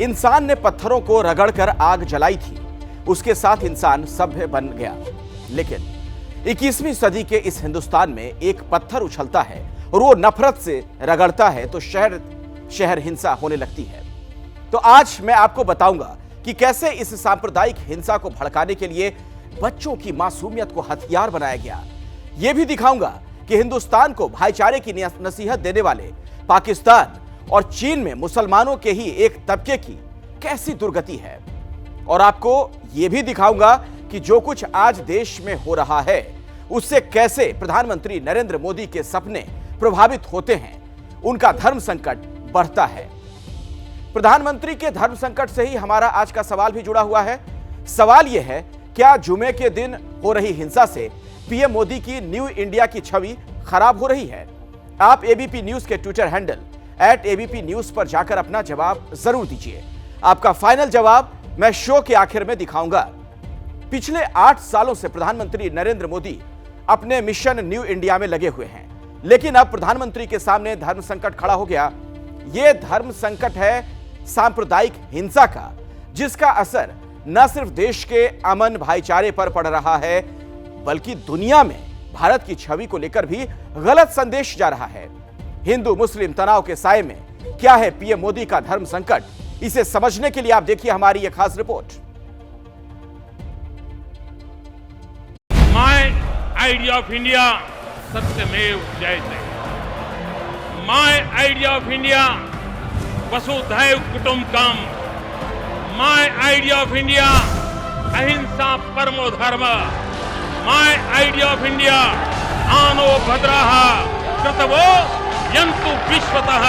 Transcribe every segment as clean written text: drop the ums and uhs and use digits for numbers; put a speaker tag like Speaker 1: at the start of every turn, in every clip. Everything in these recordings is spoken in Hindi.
Speaker 1: इंसान ने पत्थरों को रगड़कर आग जलाई थी, उसके साथ इंसान सभ्य बन गया। लेकिन 21वीं सदी के इस हिंदुस्तान में एक पत्थर उछलता है और वो नफरत से रगड़ता है तो शहर शहर हिंसा होने लगती है। तो आज मैं आपको बताऊंगा कि कैसे इस सांप्रदायिक हिंसा को भड़काने के लिए बच्चों की मासूमियत को हथियार बनाया गया। यह भी दिखाऊंगा कि हिंदुस्तान को भाईचारे की नसीहत देने वाले पाकिस्तान और चीन में मुसलमानों के ही एक तबके की कैसी दुर्गति है। और आपको यह भी दिखाऊंगा कि जो कुछ आज देश में हो रहा है उससे कैसे प्रधानमंत्री नरेंद्र मोदी के सपने प्रभावित होते हैं, उनका धर्म संकट बढ़ता है। प्रधानमंत्री के धर्म संकट से ही हमारा आज का सवाल भी जुड़ा हुआ है। सवाल यह है, क्या जुमे के दिन हो रही हिंसा से पीएम मोदी की न्यू इंडिया की छवि खराब हो रही है? आप एबीपी न्यूज के ट्विटर हैंडल @ABP न्यूज पर जाकर अपना जवाब जरूर दीजिए। आपका फाइनल जवाब मैं शो के आखिर में दिखाऊंगा। पिछले 8 सालों से प्रधानमंत्री नरेंद्र मोदी अपने मिशन न्यू इंडिया में लगे हुए हैं, लेकिन अब प्रधानमंत्री के सामने धर्म संकट खड़ा हो गया। यह धर्म संकट है सांप्रदायिक हिंसा का, जिसका असर न सिर्फ देश के अमन भाईचारे पर पड़ रहा है, बल्कि दुनिया में भारत की छवि को लेकर भी गलत संदेश जा रहा है। हिंदू मुस्लिम तनाव के साए में क्या है पीएम मोदी का धर्म संकट, इसे समझने के लिए आप देखिए हमारी यह खास report.
Speaker 2: My idea of India सत्यमेव जयते। माय आइडिया ऑफ इंडिया वसुधैव कुटुंबकम। माय आइडिया ऑफ इंडिया अहिंसा परमो धर्म। माय आइडिया ऑफ इंडिया आनो भद्राः कृतवो यन्तु विश्वतः।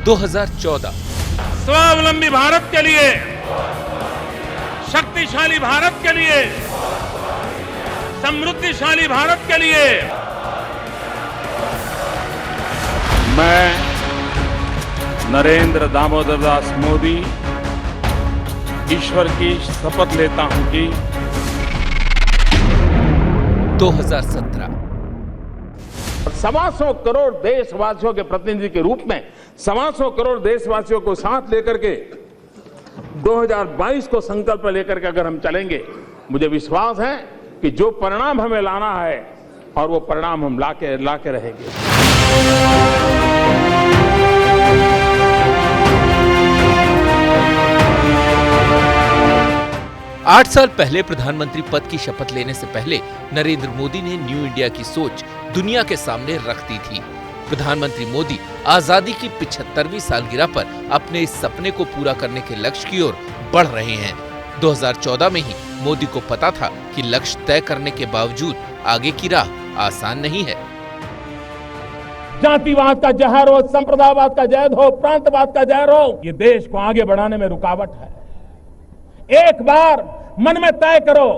Speaker 3: 2014
Speaker 2: स्वावलंबी भारत के लिए, शक्तिशाली भारत के लिए, समृद्धिशाली भारत के लिए मैं नरेंद्र दामोदर दास मोदी ईश्वर की शपथ लेता हूं कि
Speaker 3: 2017
Speaker 2: 125 करोड़ देशवासियों के प्रतिनिधि के रूप में 125 करोड़ देशवासियों को साथ लेकर के 2022 को संकल्प लेकर के अगर हम चलेंगे, मुझे विश्वास है कि जो परिणाम हमें लाना है और वो परिणाम हम लाके रहेंगे।
Speaker 3: 8 साल पहले प्रधानमंत्री पद की शपथ लेने से पहले नरेंद्र मोदी ने न्यू इंडिया की सोच दुनिया के सामने रख दी थी। प्रधानमंत्री मोदी आजादी की 75वीं सालगिरह पर अपने इस सपने को पूरा करने के लक्ष्य की ओर बढ़ रहे हैं। 2014 में ही मोदी को पता था कि लक्ष्य तय करने के बावजूद आगे की राह आसान नहीं है।
Speaker 2: जातिवाद का जहर हो, संप्रदायवाद का जहर हो, प्रांतवाद का जहर हो, ये देश को आगे बढ़ाने में रुकावट है। एक बार मन में तय करो,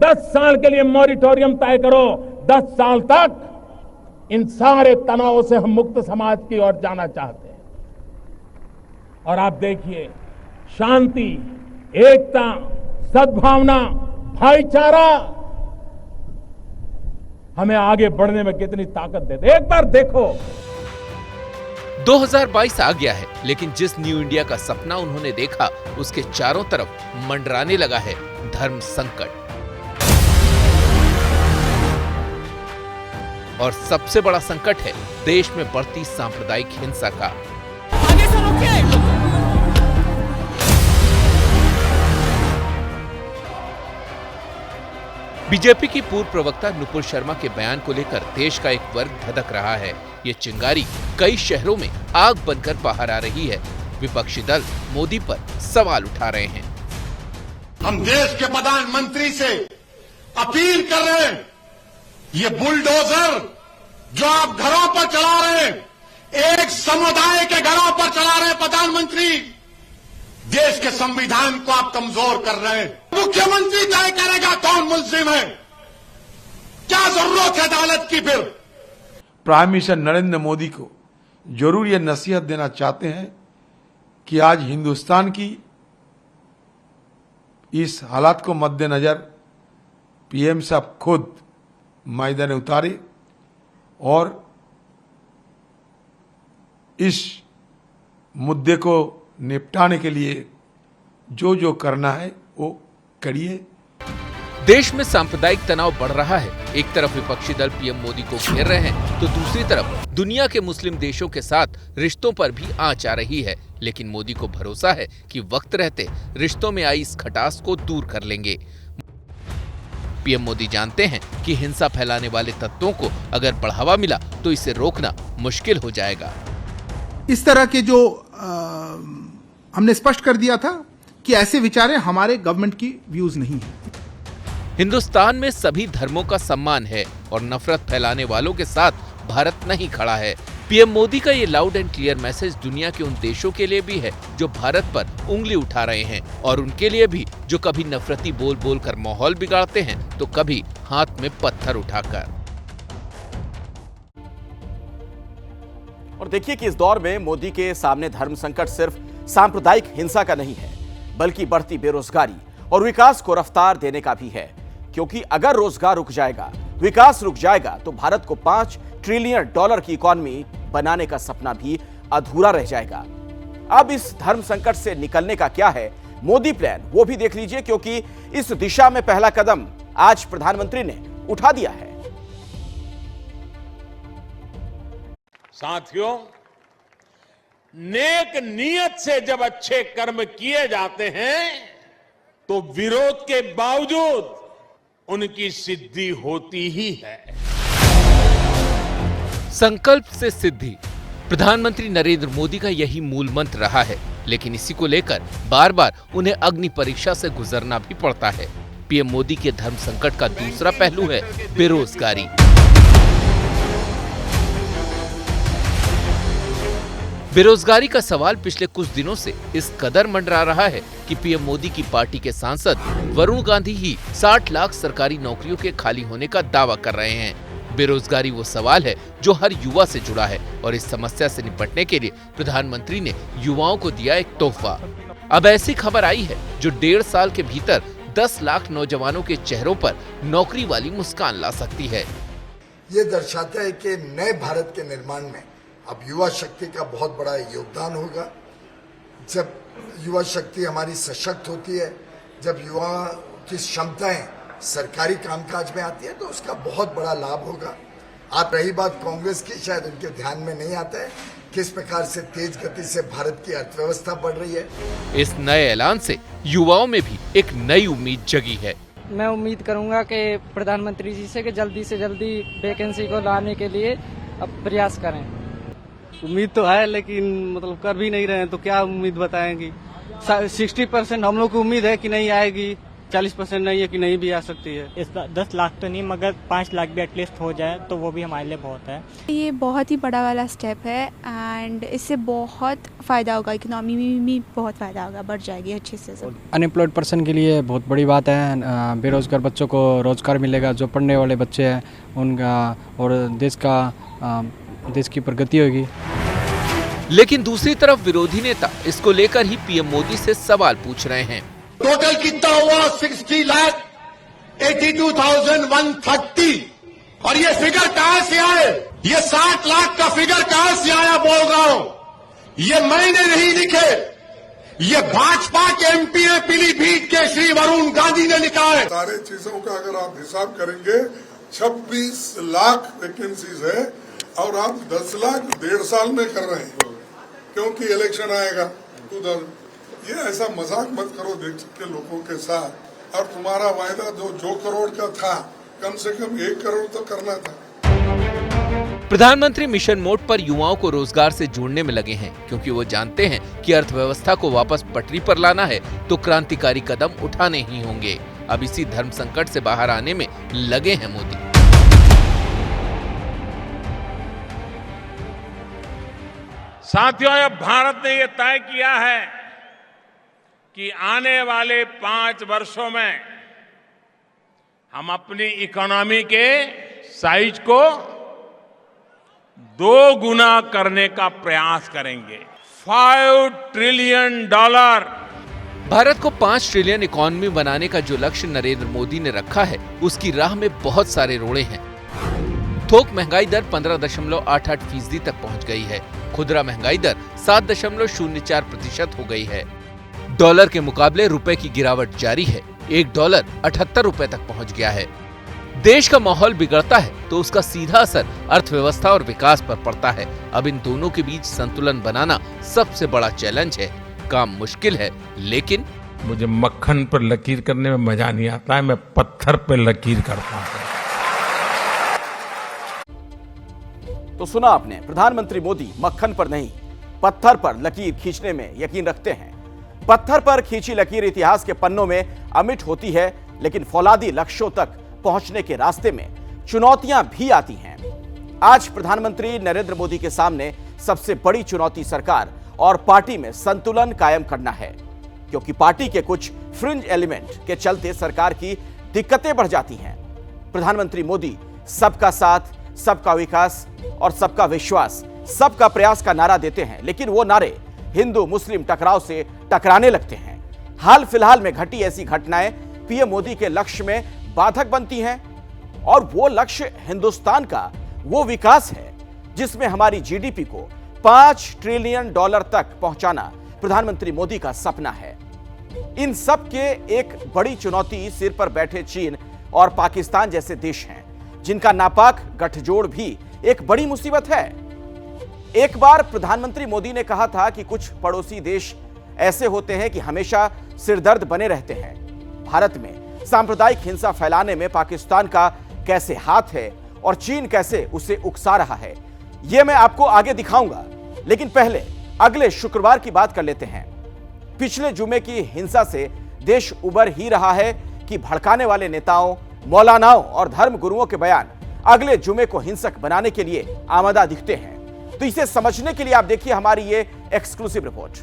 Speaker 2: 10 साल के लिए मॉरिटोरियम तय करो। 10 साल तक इन सारे तनावों से हम मुक्त समाज की ओर जाना चाहते हैं। और आप देखिए, शांति, एकता, सद्भावना, भाईचारा हमें आगे बढ़ने में कितनी ताकत देते। एक बार देखो,
Speaker 3: 2022 आ गया है, लेकिन जिस न्यू इंडिया का सपना उन्होंने देखा उसके चारों तरफ मंडराने लगा है धर्म संकट। और सबसे बड़ा संकट है देश में बढ़ती सांप्रदायिक हिंसा का।
Speaker 4: आगे से रोकिए।
Speaker 3: बीजेपी की पूर्व प्रवक्ता नुपुर शर्मा के बयान को लेकर देश का एक वर्ग धधक रहा है। ये चिंगारी कई शहरों में आग बनकर बाहर आ रही है। विपक्षी दल मोदी पर सवाल उठा रहे हैं।
Speaker 5: हम देश के प्रधानमंत्री से अपील कर रहे हैं, ये बुलडोजर जो आप घरों पर चला रहे हैं, एक समुदाय के घरों पर चला रहे हैं प्रधानमंत्री, देश के संविधान को आप कमजोर कर रहे हैं। मुख्यमंत्री तय करेगा कौन मुल्जिम है, क्या जरूरत है अदालत की। फिर
Speaker 6: प्राइम मिनिस्टर नरेंद्र मोदी को जरूर ये नसीहत देना चाहते हैं कि आज हिंदुस्तान की इस हालात को मद्देनजर पीएम साहब खुद मैदान उतारे और इस मुद्दे को निपटाने के लिए जो जो करना है वो करिए।
Speaker 3: देश में सांप्रदायिक तनाव बढ़ रहा है। एक तरफ विपक्षी दल पीएम मोदी को घेर रहे हैं, तो दूसरी तरफ दुनिया के मुस्लिम देशों के साथ रिश्तों पर भी आंच आ रही है। लेकिन मोदी को भरोसा है कि वक्त रहते रिश्तों में आई इस खटास को दूर कर लेंगे। पीएम मोदी जानते हैं कि हिंसा फैलाने वाले तत्वों को अगर बढ़ावा मिला तो इसे रोकना मुश्किल हो जाएगा।
Speaker 7: इस तरह के जो हमने स्पष्ट कर दिया था कि ऐसे विचारें हमारे गवर्नमेंट की व्यूज नहीं है।
Speaker 3: हिंदुस्तान में सभी धर्मों का सम्मान है और नफरत फैलाने वालों के साथ भारत नहीं खड़ा है। पीएम मोदी का ये लाउड एंड क्लियर मैसेज दुनिया के उन देशों के लिए भी है जो भारत पर उंगली उठा रहे हैं, और उनके लिए भी जो कभी नफरती बोल बोल कर माहौल बिगाड़ते हैं तो कभी हाथ में पत्थर उठाकर।
Speaker 1: और देखिए कि इस दौर में मोदी के सामने धर्म संकट सिर्फ सांप्रदायिक हिंसा का नहीं है, बल्कि बढ़ती बेरोजगारी और विकास को रफ्तार देने का भी है। क्योंकि अगर रोजगार रुक जाएगा, विकास रुक जाएगा, तो भारत को $5 ट्रिलियन की इकॉनमी बनाने का सपना भी अधूरा रह जाएगा। अब इस धर्म संकट से निकलने का क्या है मोदी प्लान, वो भी देख लीजिए, क्योंकि इस दिशा में पहला कदम आज प्रधानमंत्री ने उठा दिया है।
Speaker 2: साथियों, नेक नियत से जब अच्छे कर्म किए जाते हैं तो विरोध के बावजूद उनकी सिद्धि होती ही है।
Speaker 3: संकल्प से सिद्धि प्रधानमंत्री नरेंद्र मोदी का यही मूल मंत्र रहा है, लेकिन इसी को लेकर बार बार उन्हें अग्नि परीक्षा से गुजरना भी पड़ता है। पीएम मोदी के धर्म संकट का दूसरा पहलू है बेरोजगारी। बेरोजगारी का सवाल पिछले कुछ दिनों से इस कदर मंडरा रहा है कि पीएम मोदी की पार्टी के सांसद वरुण गांधी ही 60 लाख सरकारी नौकरियों के खाली होने का दावा कर रहे हैं। बेरोजगारी वो सवाल है जो हर युवा से जुड़ा है, और इस समस्या से निपटने के लिए प्रधानमंत्री ने युवाओं को दिया एक तोहफा। अब ऐसी खबर आई है जो 1.5 साल के भीतर 10 लाख नौजवानों के चेहरों पर नौकरी वाली मुस्कान ला सकती है।
Speaker 8: ये दर्शाता है कि नए भारत के निर्माण में अब युवा शक्ति का बहुत बड़ा योगदान होगा। जब युवा शक्ति हमारी सशक्त होती है, जब युवा की क्षमताएं सरकारी कामकाज में आती है, तो उसका बहुत बड़ा लाभ होगा। आप रही बात कांग्रेस की, शायद उनके ध्यान में नहीं आता है किस प्रकार से तेज गति से भारत की अर्थव्यवस्था बढ़ रही है।
Speaker 3: इस नए ऐलान से युवाओं में भी एक नई उम्मीद जगी है।
Speaker 9: मैं उम्मीद करूंगा कि प्रधानमंत्री जी से जल्दी वैकेंसी को लाने के लिए अब प्रयास करें।
Speaker 10: उम्मीद तो है, लेकिन मतलब कर भी नहीं रहे हैं, तो क्या उम्मीद बताएंगी। 60% हम लोग को उम्मीद है कि नहीं आएगी, 40% नहीं है कि नहीं भी आ सकती है।
Speaker 11: इस 10 लाख तो नहीं, मगर 5 लाख भी एटलीस्ट हो जाए तो वो भी हमारे लिए बहुत है।
Speaker 12: ये बहुत ही बड़ा वाला स्टेप है एंड इससे बहुत फ़ायदा होगा, इकोनॉमी में भी बहुत फ़ायदा होगा, बढ़ जाएगी अच्छे से सब।
Speaker 13: अनएम्प्लॉयड पर्सन के लिए बहुत बड़ी बात है। बेरोजगार बच्चों को रोजगार मिलेगा, जो पढ़ने वाले बच्चे हैं उनका, और देश की प्रगति होगी।
Speaker 3: लेकिन दूसरी तरफ विरोधी नेता इसको लेकर ही पीएम मोदी से सवाल पूछ रहे हैं।
Speaker 5: टोटल कितना हुआ? 60,82,130। और ये फिगर कहां से आए? ये 60 लाख का फिगर कहां से आया बोल रहा हूं। ये मैंने नहीं लिखे, ये भाजपा के एमपी है पीलीभीत के श्री वरुण गांधी ने लिखा है।
Speaker 14: सारे चीजों का अगर आप हिसाब करेंगे 26 लाख वैकेंसीज है, और आप 10 लाख 1.5 साल में कर रहे हैं, क्योंकि इलेक्शन आएगा। ये ऐसा मजाक मत करो देश के लोगों के साथ। और तुम्हारा वायदा जो करोड़ का था, कम से कम 1 करोड़ तो करना था।
Speaker 3: प्रधानमंत्री मिशन मोड पर युवाओं को रोजगार से जोड़ने में लगे हैं, क्योंकि वो जानते हैं कि अर्थव्यवस्था को वापस पटरी पर लाना है तो क्रांतिकारी कदम उठाने ही होंगे। अब इसी धर्म संकट से बाहर आने में लगे हैं मोदी।
Speaker 2: साथियों, अब भारत ने यह तय किया है कि आने वाले 5 वर्षों में हम अपनी इकोनॉमी के साइज को 2 गुना करने का प्रयास करेंगे। $5 ट्रिलियन।
Speaker 3: भारत को 5 ट्रिलियन इकोनॉमी बनाने का जो लक्ष्य नरेंद्र मोदी ने रखा है, उसकी राह में बहुत सारे रोड़े हैं। थोक महंगाई दर 15.88% तक पहुंच गई है। खुदरा महंगाई दर 7.04% हो गई है। डॉलर के मुकाबले रुपए की गिरावट जारी है। $1 78 रुपए तक पहुंच गया है। देश का माहौल बिगड़ता है तो उसका सीधा असर अर्थव्यवस्था और विकास पर पड़ता है। अब इन दोनों के बीच संतुलन बनाना सबसे बड़ा चैलेंज है। काम मुश्किल है, लेकिन
Speaker 2: मुझे मक्खन पर लकीर करने में मजा नहीं आता है, मैं पत्थर पर लकीर करता हूं।
Speaker 1: तो सुना आपने, प्रधानमंत्री मोदी मक्खन पर नहीं, पत्थर पर लकीर खींचने में यकीन रखते हैं। पत्थर पर खींची लकीर इतिहास के पन्नों में अमिट होती है, लेकिन फौलादी लक्ष्यों तक पहुंचने के रास्ते में चुनौतियां भी आती हैं। आज प्रधानमंत्री नरेंद्र मोदी के सामने सबसे बड़ी चुनौती सरकार और पार्टी में संतुलन कायम करना है, क्योंकि पार्टी के कुछ फ्रिंज एलिमेंट के चलते सरकार की दिक्कतें बढ़ जाती हैं। प्रधानमंत्री मोदी सबका साथ, सबका विकास और सबका विश्वास, सबका प्रयास का नारा देते हैं, लेकिन वो नारे हिंदू मुस्लिम टकराव से टकराने लगते हैं। हाल फिलहाल में घटी ऐसी घटनाएं पीएम मोदी के लक्ष्य में बाधक बनती हैं, और वो लक्ष्य हिंदुस्तान का वो विकास है जिसमें हमारी जीडीपी को $5 ट्रिलियन तक पहुंचाना प्रधानमंत्री मोदी का सपना है। इन सब के एक बड़ी चुनौती सिर पर बैठे चीन और पाकिस्तान जैसे देश हैं, जिनका नापाक गठजोड़ भी एक बड़ी मुसीबत है। एक बार प्रधानमंत्री मोदी ने कहा था कि कुछ पड़ोसी देश ऐसे होते हैं कि हमेशा सिरदर्द बने रहते हैं। भारत में सांप्रदायिक हिंसा फैलाने में पाकिस्तान का कैसे हाथ है और चीन कैसे उसे उकसा रहा है, यह मैं आपको आगे दिखाऊंगा। लेकिन पहले अगले शुक्रवार की बात कर लेते हैं। पिछले जुमे की हिंसा से देश उबर ही रहा है कि भड़काने वाले नेताओं, मौलानाओं और धर्म गुरुओं के बयान अगले जुमे को हिंसक बनाने के लिए आमादा दिखते हैं। तो इसे समझने के लिए आप देखिए हमारी ये एक्सक्लूसिव रिपोर्ट।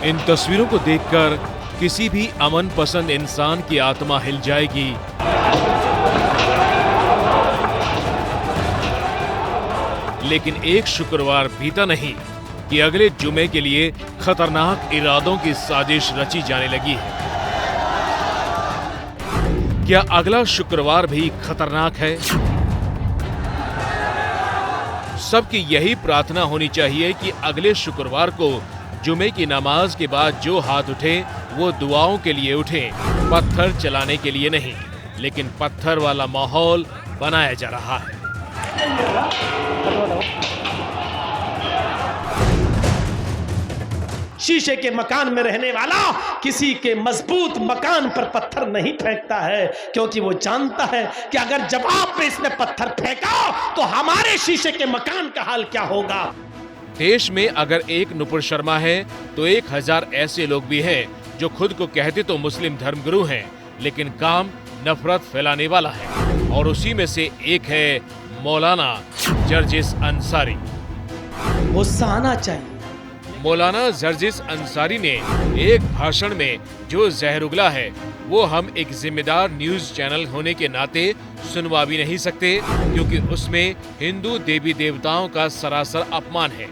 Speaker 15: इन तस्वीरों को देखकर किसी भी अमन पसंद इंसान की आत्मा हिल जाएगी। लेकिन एक शुक्रवार बीता नहीं कि अगले जुमे के लिए खतरनाक इरादों की साजिश रची जाने लगी है। क्या अगला शुक्रवार भी खतरनाक है? सबकी यही प्रार्थना होनी चाहिए कि अगले शुक्रवार को जुमे की नमाज के बाद जो हाथ उठे वो दुआओं के लिए उठे, पत्थर चलाने के लिए नहीं। लेकिन पत्थर वाला माहौल बनाया जा रहा है।
Speaker 16: शीशे के मकान में रहने वाला किसी के मजबूत मकान पर पत्थर नहीं फेंकता है, क्योंकि वो जानता है कि अगर जवाब में इसने पत्थर फेंका तो हमारे शीशे के मकान का हाल क्या होगा।
Speaker 15: देश में अगर एक नुपुर शर्मा है तो 1000 ऐसे लोग भी हैं जो खुद को कहते तो मुस्लिम धर्मगुरु हैं, लेकिन काम नफरत फैलाने वाला है। और उसी में से एक है मौलाना जर्जिस अंसारी।
Speaker 16: गुस्सा आना चाहिए।
Speaker 15: मौलाना जर्जिस अंसारी ने एक भाषण में जो जहर उगला है वो हम एक जिम्मेदार न्यूज चैनल होने के नाते सुनवा भी नहीं सकते, क्योंकि उसमें हिंदू देवी देवताओं का सरासर अपमान है।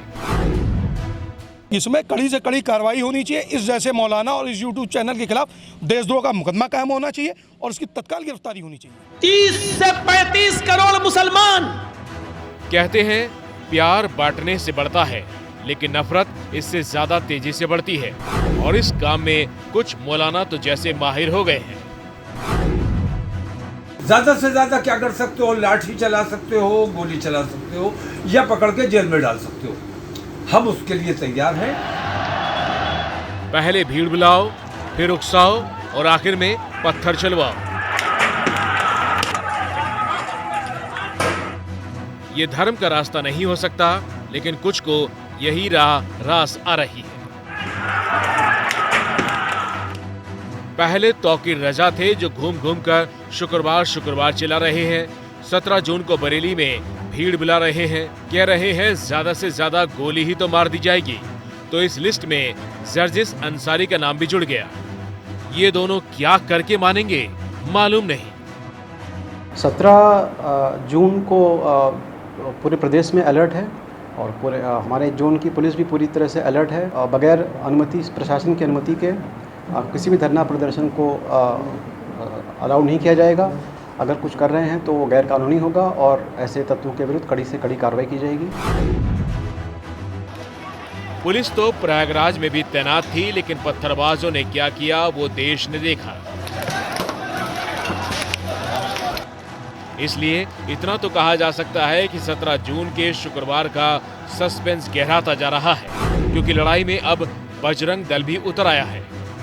Speaker 17: इसमें कड़ी से कड़ी कार्रवाई होनी चाहिए। इस जैसे मौलाना और इस यूट्यूब चैनल के खिलाफ देशद्रोह का मुकदमा कायम होना चाहिए और उसकी तत्काल गिरफ्तारी होनी चाहिए।
Speaker 16: 30 से 35 करोड़ मुसलमान
Speaker 15: कहते हैं प्यार बांटने से बढ़ता है, लेकिन नफरत इससे ज्यादा तेजी से बढ़ती है। और इस काम में कुछ मौलाना तो जैसे माहिर हो गए हैं।
Speaker 18: ज्यादा से ज्यादा क्या कर सकते हो? लाठी चला सकते हो, गोली चला सकते हो, या पकड़ के जेल में डाल सकते हो। हम उसके लिए तैयार हैं।
Speaker 15: पहले भीड़ बुलाओ, फिर उकसाओ और आखिर में पत्थर चलवाओ। ये धर्म का रास्ता नहीं हो सकता, लेकिन कुछ को यही रास आ रही है। पहले तौकीर रजा थे जो घूम घूम कर शुक्रवार चिल्ला रहे हैं। 17 जून को बरेली में भीड़ बुला रहे हैं, कह रहे हैं ज्यादा से ज्यादा गोली ही तो मार दी जाएगी। तो इस लिस्ट में जर्जिस अंसारी का नाम भी जुड़ गया। ये दोनों क्या करके मानेंगे मालूम नहीं।
Speaker 13: 17 जून को पूरे प्रदेश में अलर्ट है और पूरे हमारे जोन की पुलिस भी पूरी तरह से अलर्ट है। बगैर अनुमति, प्रशासन की अनुमति के किसी भी धरना प्रदर्शन को अलाउ नहीं किया जाएगा। अगर कुछ कर रहे हैं तो वो गैर कानूनी होगा और ऐसे तत्वों के विरुद्ध कड़ी से कड़ी कार्रवाई की जाएगी।
Speaker 15: पुलिस तो प्रयागराज में भी तैनात थी, लेकिन पत्थरबाजों ने क्या किया वो देश ने देखा। इसलिए इतना तो कहा जा सकता है कि 17 जून के शुक्रवार का सस्पेंस गहराता जा रहा है, क्योंकि लड़ाई में अब बजरंग दल भी उतर आया है।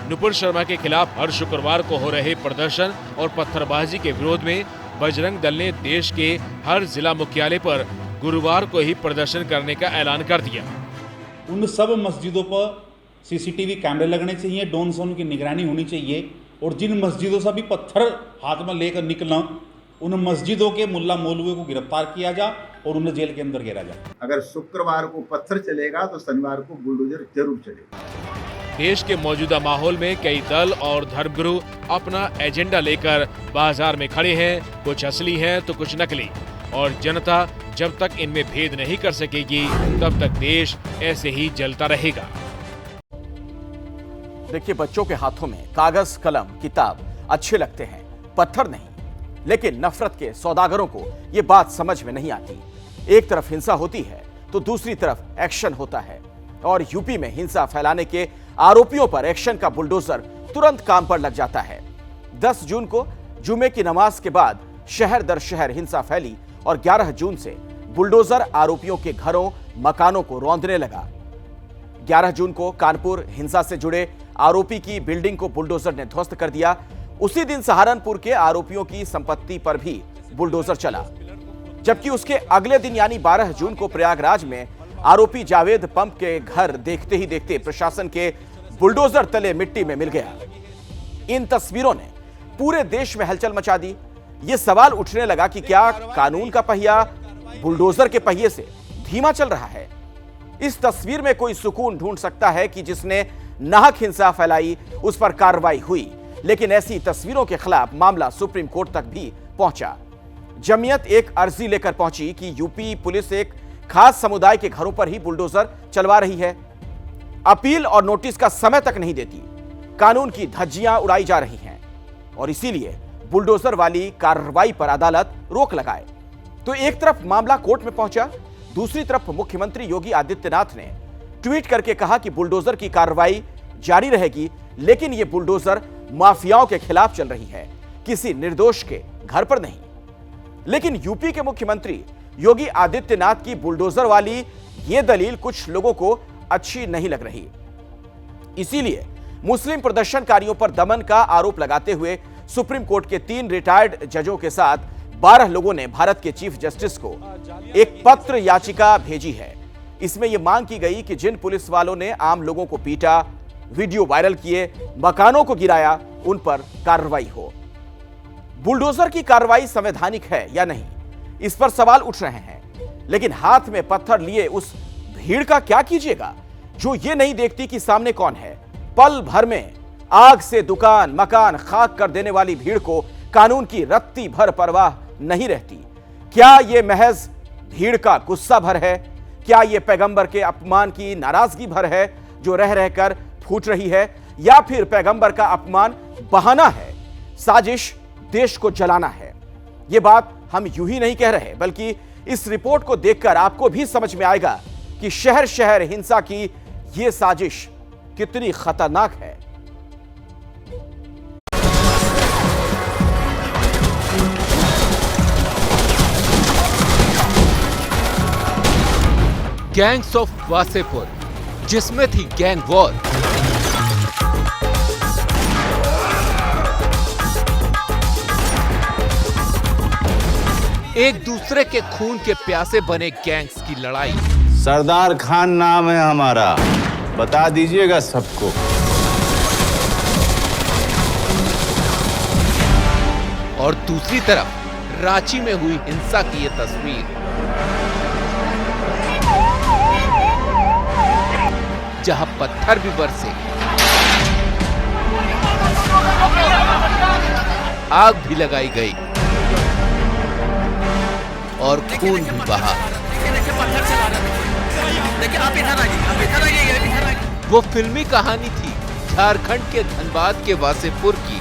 Speaker 15: नुपुर शर्मा के खिलाफ हर शुक्रवार को हो रहे प्रदर्शन और पत्थरबाजी के विरोध में बजरंग दल ने देश के हर जिला मुख्यालय पर गुरुवार को ही प्रदर्शन करने का ऐलान कर दिया।
Speaker 19: उन सब मस्जिदों पर सीसीटीवी कैमरे लगने चाहिए, ड्रोन से उनकी निगरानी होनी चाहिए और जिन मस्जिदों से भी पत्थर हाथ में लेकर निकला उन मस्जिदों के मुल्ला मौलवी को गिरफ्तार किया जा और उन्हें जेल के अंदर गिरा जाए।
Speaker 20: अगर शुक्रवार को पत्थर चलेगा तो शनिवार को बुलडोजर जरूर चलेगा।
Speaker 15: देश के मौजूदा माहौल में कई दल और धर्मगुरु अपना एजेंडा लेकर बाजार में खड़े हैं, कुछ असली हैं तो कुछ नकली, और जनता जब तक इनमें भेद नहीं कर सकेगी तब तक देश ऐसे ही जलता रहेगा।
Speaker 1: देखिए, बच्चों के हाथों में कागज, कलम, किताब अच्छे लगते हैं, पत्थर नहीं। लेकिन नफरत के सौदागरों को यह बात समझ में नहीं आती। एक तरफ हिंसा होती है तो दूसरी तरफ एक्शन होता है, और यूपी में हिंसा फैलाने के आरोपियों पर एक्शन का बुलडोजर तुरंत काम पर लग जाता है। 10 जून को जुमे की नमाज के बाद शहर दर शहर हिंसा फैली और 11 जून से बुलडोजर आरोपियों के घरों, मकानों को रौंदने लगा। 11 जून को कानपुर हिंसा से जुड़े आरोपी की बिल्डिंग को बुलडोजर ने ध्वस्त कर दिया। उसी दिन सहारनपुर के आरोपियों की संपत्ति पर भी बुलडोजर चला, जबकि उसके अगले दिन यानी 12 जून को प्रयागराज में आरोपी जावेद पंप के घर देखते ही देखते प्रशासन के बुलडोजर तले मिट्टी में मिल गया। इन तस्वीरों ने पूरे देश में हलचल मचा दी। यह सवाल उठने लगा कि क्या कानून का पहिया बुलडोजर के पहिए से धीमा चल रहा है? इस तस्वीर में कोई सुकून ढूंढ सकता है कि जिसने नाहक हिंसा फैलाई उस पर कार्रवाई हुई, लेकिन ऐसी तस्वीरों के खिलाफ मामला सुप्रीम कोर्ट तक भी पहुंचा। जमीयत एक अर्जी लेकर पहुंची कि यूपी पुलिस एक खास समुदाय के घरों पर ही बुलडोजर चलवा रही है, अपील और नोटिस का समय तक नहीं देती, कानून की धज्जियां उड़ाई जा रही हैं और इसीलिए बुलडोजर वाली कार्रवाई पर अदालत रोक लगाए। तो एक तरफ मामला कोर्ट में पहुंचा, दूसरी तरफ मुख्यमंत्री योगी आदित्यनाथ ने ट्वीट करके कहा कि बुलडोजर की कार्रवाई जारी रहेगी, लेकिन यह बुलडोजर माफियाओं के खिलाफ चल रही है, किसी निर्दोष के घर पर नहीं। लेकिन यूपी के मुख्यमंत्री योगी आदित्यनाथ की बुलडोजर वाली यह दलील कुछ लोगों को अच्छी नहीं लग रही। इसीलिए मुस्लिम प्रदर्शनकारियों पर दमन का आरोप लगाते हुए सुप्रीम कोर्ट के 3 रिटायर्ड जजों के साथ 12 लोगों ने भारत के चीफ जस्टिस को एक पत्र याचिका भेजी है। इसमें यह मांग की गई कि जिन पुलिस वालों ने आम लोगों को पीटा, वीडियो वायरल किए, मकानों को गिराया, उन पर कार्रवाई हो। बुलडोजर की कार्रवाई संवैधानिक है या नहीं, इस पर सवाल उठ रहे हैं। लेकिन हाथ में पत्थर लिए उस भीड़ का क्या कीजिएगा जो ये नहीं देखती कि सामने कौन है? पल भर में आग से दुकान, मकान खाक कर देने वाली भीड़ को कानून की रत्ती भर परवाह नहीं रहती। क्या यह महज भीड़ का गुस्सा भर है? क्या यह पैगंबर के अपमान की नाराजगी भर है जो रह रहकर फूट रही है, या फिर पैगंबर का अपमान बहाना है, साजिश देश को जलाना है? यह बात हम यूं ही नहीं कह रहे, बल्कि इस रिपोर्ट को देखकर आपको भी समझ में आएगा कि शहर शहर हिंसा की यह साजिश कितनी खतरनाक है।
Speaker 3: गैंग्स ऑफ वासेपुर, जिसमें थी गैंग वॉर, एक दूसरे के खून के प्यासे बने गैंग्स की लड़ाई।
Speaker 21: सरदार खान नाम है हमारा, बता दीजिएगा सबको।
Speaker 3: और दूसरी तरफ रांची में हुई हिंसा की ये तस्वीर, जहां पत्थर भी बरसे, आग भी लगाई गई और खून भी बहा। वो फिल्मी कहानी थी झारखंड के धनबाद के वासेपुर की,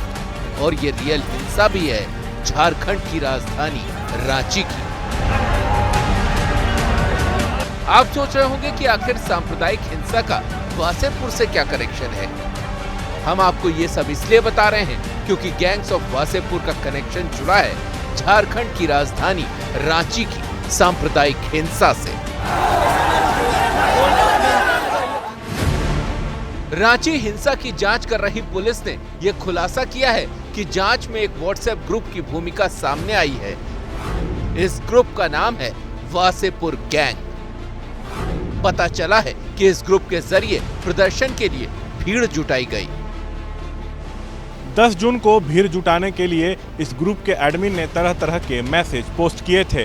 Speaker 3: और ये रियल हिंसा भी है झारखंड की राजधानी रांची की। आप सोच रहे होंगे कि आखिर सांप्रदायिक हिंसा का वासेपुर से क्या कनेक्शन है। हम आपको ये सब इसलिए बता रहे हैं क्योंकि गैंग्स ऑफ वासेपुर का कनेक्शन जुड़ा है झारखंड की राजधानी रांची की सांप्रदायिक हिंसा से। रांची हिंसा की जांच कर रही पुलिस ने यह खुलासा किया है कि जांच में एक व्हाट्सएप ग्रुप की भूमिका सामने आई है। इस ग्रुप का नाम है वासेपुर गैंग। पता चला है कि इस ग्रुप के जरिए प्रदर्शन के लिए भीड़ जुटाई गई।
Speaker 4: 10 जून को भीड़ जुटाने के लिए इस ग्रुप के एडमिन ने तरह तरह के मैसेज पोस्ट किए थे।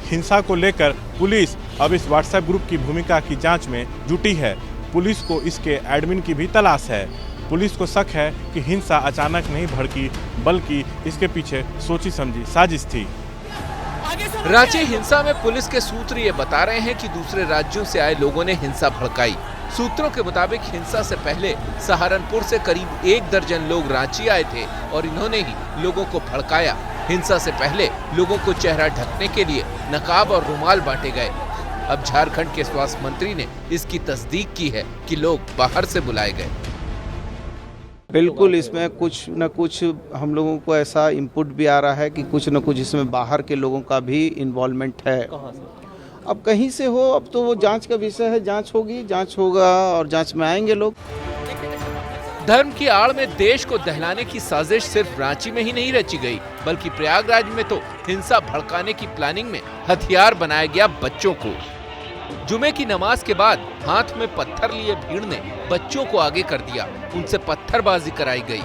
Speaker 4: हिंसा को लेकर पुलिस अब इस व्हाट्सएप ग्रुप की भूमिका की जांच में जुटी है। पुलिस को इसके एडमिन की भी तलाश है। पुलिस को शक है कि हिंसा अचानक नहीं भड़की, बल्कि इसके पीछे सोची समझी साजिश थी।
Speaker 3: रांची हिंसा में पुलिस के सूत्र ये बता रहे हैं कि दूसरे राज्यों से आए लोगों ने हिंसा भड़काई। सूत्रों के मुताबिक हिंसा से पहले सहारनपुर से करीब 1 दर्जन लोग रांची आए थे और इन्होंने ही लोगों को भड़काया। हिंसा से पहले लोगों को चेहरा ढकने के लिए नकाब और रुमाल बांटे गए। अब झारखंड के स्वास्थ्य मंत्री ने इसकी तस्दीक की है कि लोग बाहर से बुलाए गए।
Speaker 22: बिल्कुल, इसमें कुछ न कुछ हम लोगों को ऐसा इनपुट भी आ रहा है कि कुछ न कुछ इसमें बाहर के लोगों का भी इन्वॉल्वमेंट है। अब कहीं से हो, अब तो वो जांच का विषय है, जांच होगी, जांच होगा और जांच में आएंगे लोग।
Speaker 3: धर्म की आड़ में देश को दहलाने की साजिश सिर्फ रांची में ही नहीं रची गई, बल्कि प्रयागराज में तो हिंसा भड़काने की प्लानिंग में हथियार बनाया गया बच्चों को। जुमे की नमाज के बाद हाथ में पत्थर लिए भीड़ ने बच्चों को आगे कर दिया, उनसे पत्थरबाजी कराई गई।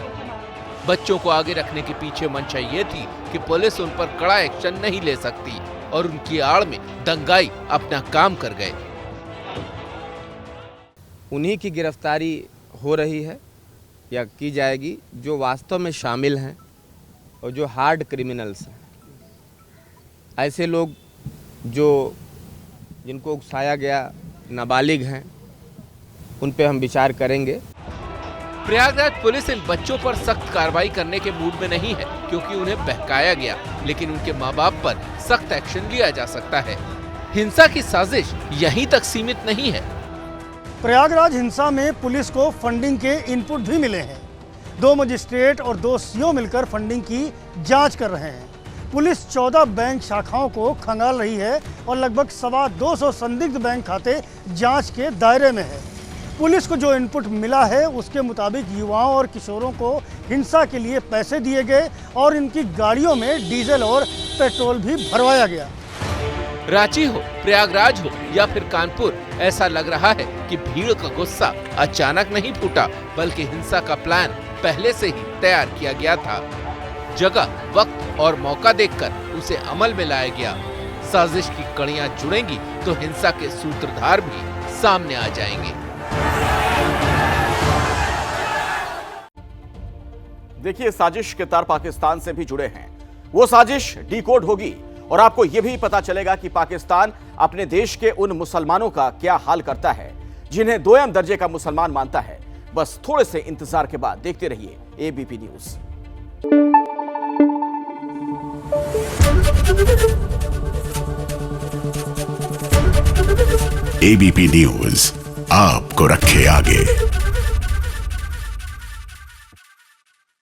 Speaker 3: बच्चों को आगे रखने के पीछे मंशा ये थी कि पुलिस उन पर कड़ा एक्शन नहीं ले सकती और उनकी आड़ में दंगाई अपना काम कर गए।
Speaker 23: उन्हीं की गिरफ्तारी हो रही है या की जाएगी जो वास्तव में शामिल हैं और जो हार्ड क्रिमिनल्स हैं। ऐसे लोग जिनको उकसाया गया, नाबालिग हैं, उन पे हम विचार करेंगे।
Speaker 3: प्रयागराज पुलिस इन बच्चों पर सख्त कार्रवाई करने के मूड में नहीं है क्योंकि उन्हें बहकाया गया, लेकिन उनके माँ बाप पर सख्त एक्शन लिया जा सकता है। हिंसा की साजिश यहीं तक सीमित नहीं है।
Speaker 24: प्रयागराज हिंसा में पुलिस को फंडिंग के इनपुट भी मिले हैं। 2 मजिस्ट्रेट और 2 सीओ मिलकर फंडिंग की जांच कर रहे हैं। पुलिस 14 बैंक शाखाओं को खंगाल रही है और लगभग 225 संदिग्ध बैंक खाते जांच के दायरे में है। पुलिस को जो इनपुट मिला है उसके मुताबिक युवाओं और किशोरों को हिंसा के लिए पैसे दिए गए और इनकी गाड़ियों में डीजल और पेट्रोल भी भरवाया गया।
Speaker 3: रांची हो, प्रयागराज हो या फिर कानपुर, ऐसा लग रहा है कि भीड़ का गुस्सा अचानक नहीं फूटा, बल्कि हिंसा का प्लान पहले से ही तैयार किया गया था। जगह, वक्त और मौका देखकर उसे अमल में लाया गया। साजिश की कड़ियां जुड़ेंगी तो हिंसा के सूत्रधार भी सामने आ जाएंगे।
Speaker 1: देखिए, साजिश के तार पाकिस्तान से भी जुड़े हैं। वो साजिश डीकोड होगी और आपको यह भी पता चलेगा कि पाकिस्तान अपने देश के उन मुसलमानों का क्या हाल करता है जिन्हें 2ym दर्जे का मुसलमान मानता है। बस थोड़े से इंतजार के बाद देखते रहिए एबीपी न्यूज।
Speaker 25: एबीपी न्यूज आपको रखे आगे।